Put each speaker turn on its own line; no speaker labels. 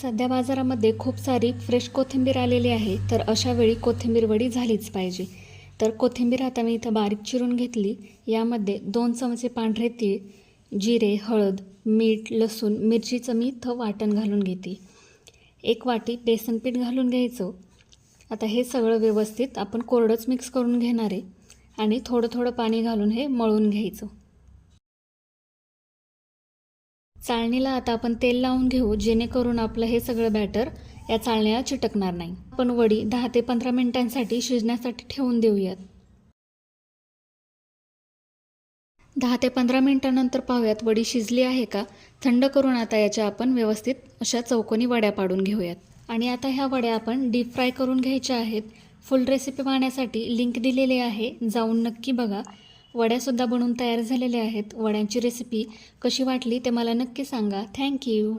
सध्या बाजारामध्ये खूप सारी फ्रेश कोथिंबीर आलेली आहे, तर अशा वेळी कोथिंबीर वडी झालीच पाहिजे. तर कोथिंबीर आता मी इथं बारीक चिरून घेतली. यामध्ये 2 चमचे पांढरे तीळ, जिरे, हळद, मीठ, लसूण, मिरचीचं मी इथं वाटण घालून घेते. 1 वाटी बेसन पीठ घालून घ्यायचं. आता हे सगळं व्यवस्थित आपण कोरडंच मिक्स करून घेणार आहे आणि थोडं थोडं पाणी घालून हे मळून घ्यायचं. चाळणीला आता आपण तेल लावून घेऊ, जेणेकरून आपलं हे सगळं बॅटर या चाळणीला चिटकणार नाही. आपण वडी 10 ते 15 मिनिटांसाठी शिजण्यासाठी ठेवून देऊयात. 10 ते 15 मिनिटांनंतर पाहूयात वडी शिजली आहे का. थंड करून आता याच्या आपण व्यवस्थित अशा चौकोनी वड्या पाडून घेऊयात. आणि आता ह्या वड्या आपण डीप फ्राय करून घ्यायच्या आहेत. फुल रेसिपी पाहण्यासाठी लिंक दिलेली आहे, जाऊन नक्की बघा. वड्यासुद्धा बनवून तयार झालेल्या आहेत. वड्यांची रेसिपी कशी वाटली ते मला नक्की सांगा. थँक्यू.